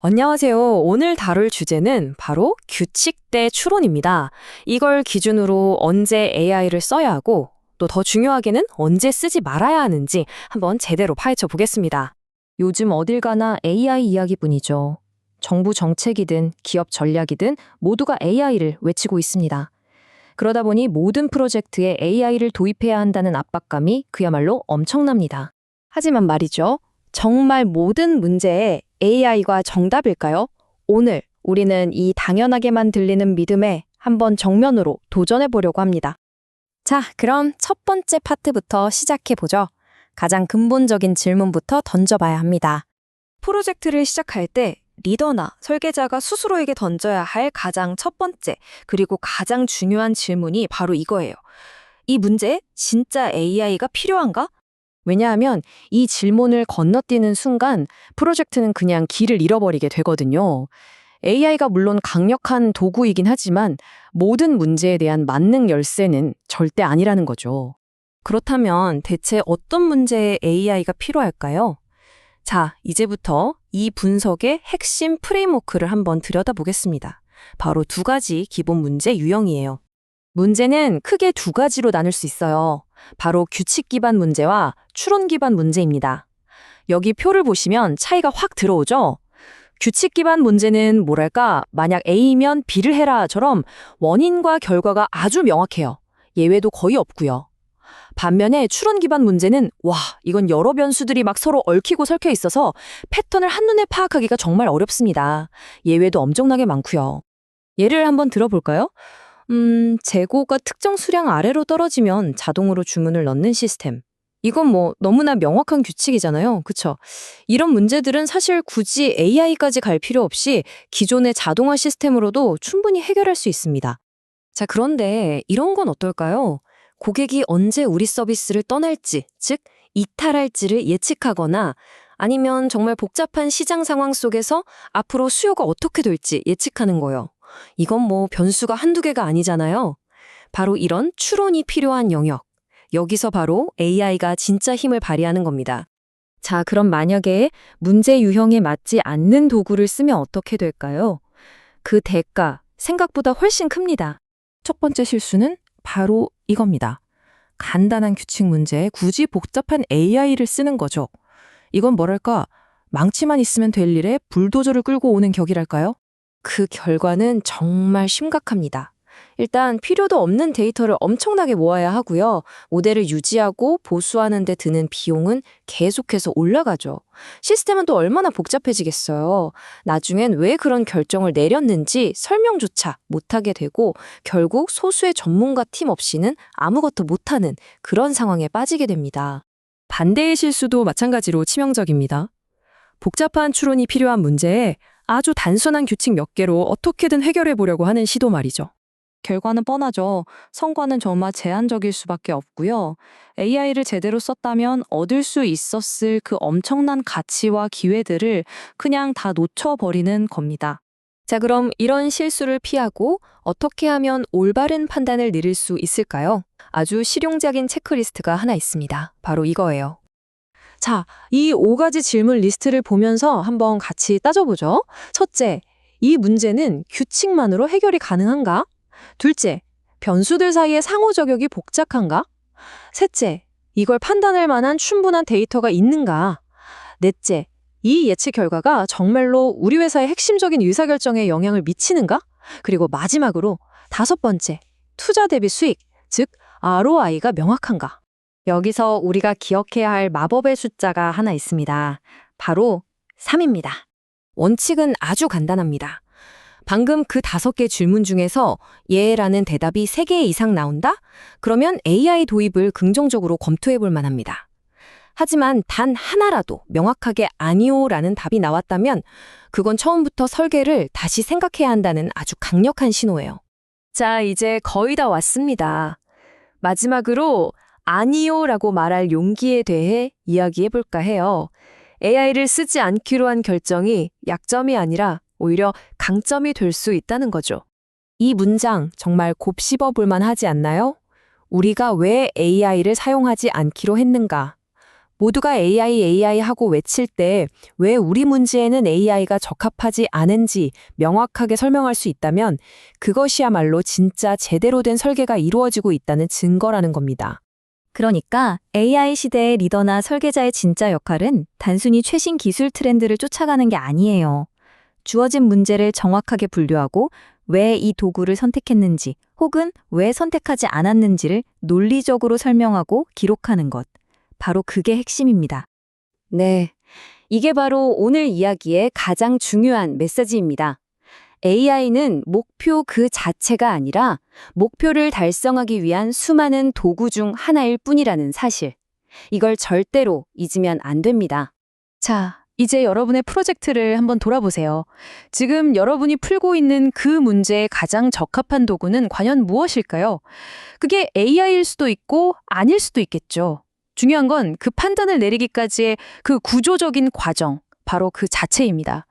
안녕하세요. 오늘 다룰 주제는 바로 규칙대 추론입니다. 이걸 기준으로 언제 AI를 써야 하고 또 더 중요하게는 언제 쓰지 말아야 하는지 한번 제대로 파헤쳐 보겠습니다. 요즘 어딜 가나 AI 이야기뿐이죠. 정부 정책이든 기업 전략이든 모두가 AI를 외치고 있습니다. 그러다 보니 모든 프로젝트에 AI를 도입해야 한다는 압박감이 그야말로 엄청납니다. 하지만 말이죠. 정말 모든 문제에 AI가 정답일까요? 오늘 우리는 이 당연하게만 들리는 믿음에 한번 정면으로 도전해 보려고 합니다. 자, 그럼 첫 번째 파트부터 시작해 보죠. 가장 근본적인 질문부터 던져봐야 합니다. 프로젝트를 시작할 때 리더나 설계자가 스스로에게 던져야 할 가장 첫 번째, 그리고 가장 중요한 질문이 바로 이거예요. 이 문제에 진짜 AI가 필요한가? 왜냐하면 이 질문을 건너뛰는 순간 프로젝트는 그냥 길을 잃어버리게 되거든요. AI가 물론 강력한 도구이긴 하지만 모든 문제에 대한 만능 열쇠는 절대 아니라는 거죠. 그렇다면 대체 어떤 문제에 AI가 필요할까요? 자, 이제부터 이 분석의 핵심 프레임워크를 한번 들여다보겠습니다. 바로 두 가지 기본 문제 유형이에요. 문제는 크게 두 가지로 나눌 수 있어요. 바로 규칙 기반 문제와 추론 기반 문제입니다. 여기 표를 보시면 차이가 확 들어오죠? 규칙 기반 문제는 뭐랄까, 만약 A면 B를 해라처럼 원인과 결과가 아주 명확해요. 예외도 거의 없고요. 반면에 추론 기반 문제는 이건 여러 변수들이 막 서로 얽히고 설켜 있어서 패턴을 한눈에 파악하기가 정말 어렵습니다. 예외도 엄청나게 많고요. 예를 한번 들어볼까요? 재고가 특정 수량 아래로 떨어지면 자동으로 주문을 넣는 시스템. 이건 너무나 명확한 규칙이잖아요. 그쵸? 이런 문제들은 사실 굳이 AI까지 갈 필요 없이 기존의 자동화 시스템으로도 충분히 해결할 수 있습니다. 자, 그런데 이런 건 어떨까요? 고객이 언제 우리 서비스를 떠날지, 즉 이탈할지를 예측하거나 아니면 정말 복잡한 시장 상황 속에서 앞으로 수요가 어떻게 될지 예측하는 거요. 이건 변수가 한두 개가 아니잖아요. 바로 이런 추론이 필요한 영역. 여기서 바로 AI가 진짜 힘을 발휘하는 겁니다. 자, 그럼 만약에 문제 유형에 맞지 않는 도구를 쓰면 어떻게 될까요? 그 대가, 생각보다 훨씬 큽니다. 첫 번째 실수는 바로 이겁니다. 간단한 규칙 문제에 굳이 복잡한 AI를 쓰는 거죠. 이건 뭐랄까, 망치만 있으면 될 일에 불도저를 끌고 오는 격이랄까요? 그 결과는 정말 심각합니다. 일단 필요도 없는 데이터를 엄청나게 모아야 하고요. 모델을 유지하고 보수하는 데 드는 비용은 계속해서 올라가죠. 시스템은 또 얼마나 복잡해지겠어요. 나중엔 왜 그런 결정을 내렸는지 설명조차 못하게 되고 결국 소수의 전문가 팀 없이는 아무것도 못하는 그런 상황에 빠지게 됩니다. 반대의 실수도 마찬가지로 치명적입니다. 복잡한 추론이 필요한 문제에 아주 단순한 규칙 몇 개로 어떻게든 해결해 보려고 하는 시도 말이죠. 결과는 뻔하죠. 성과는 정말 제한적일 수밖에 없고요. AI를 제대로 썼다면 얻을 수 있었을 그 엄청난 가치와 기회들을 그냥 다 놓쳐버리는 겁니다. 자, 그럼 이런 실수를 피하고 어떻게 하면 올바른 판단을 내릴 수 있을까요? 아주 실용적인 체크리스트가 하나 있습니다. 바로 이거예요. 자, 이 5가지 질문 리스트를 보면서 한번 같이 따져보죠. 첫째, 이 문제는 규칙만으로 해결이 가능한가? 둘째, 변수들 사이의 상호작용이 복잡한가? 셋째, 이걸 판단할 만한 충분한 데이터가 있는가? 넷째, 이 예측 결과가 정말로 우리 회사의 핵심적인 의사결정에 영향을 미치는가? 그리고 마지막으로 다섯 번째, 투자 대비 수익, 즉 ROI가 명확한가? 여기서 우리가 기억해야 할 마법의 숫자가 하나 있습니다. 바로 3입니다. 원칙은 아주 간단합니다. 방금 그 5개 질문 중에서 예라는 대답이 3개 이상 나온다? 그러면 AI 도입을 긍정적으로 검토해 볼 만합니다. 하지만 단 하나라도 명확하게 아니오라는 답이 나왔다면 그건 처음부터 설계를 다시 생각해야 한다는 아주 강력한 신호예요. 자, 이제 거의 다 왔습니다. 마지막으로 아니오라고 말할 용기에 대해 이야기해 볼까 해요. AI를 쓰지 않기로 한 결정이 약점이 아니라 오히려 강점이 될 수 있다는 거죠. 이 문장 정말 곱씹어 볼 만하지 않나요? 우리가 왜 AI를 사용하지 않기로 했는가? 모두가 AI 하고 외칠 때 왜 우리 문제에는 AI가 적합하지 않은지 명확하게 설명할 수 있다면 그것이야말로 진짜 제대로 된 설계가 이루어지고 있다는 증거라는 겁니다. 그러니까 AI 시대의 리더나 설계자의 진짜 역할은 단순히 최신 기술 트렌드를 쫓아가는 게 아니에요. 주어진 문제를 정확하게 분류하고 왜 이 도구를 선택했는지 혹은 왜 선택하지 않았는지를 논리적으로 설명하고 기록하는 것. 바로 그게 핵심입니다. 네. 이게 바로 오늘 이야기의 가장 중요한 메시지입니다. AI는 목표 그 자체가 아니라 목표를 달성하기 위한 수많은 도구 중 하나일 뿐이라는 사실. 이걸 절대로 잊으면 안 됩니다. 자, 이제 여러분의 프로젝트를 한번 돌아보세요. 지금 여러분이 풀고 있는 그 문제에 가장 적합한 도구는 과연 무엇일까요? 그게 AI일 수도 있고 아닐 수도 있겠죠. 중요한 건 그 판단을 내리기까지의 그 구조적인 과정, 바로 그 자체입니다.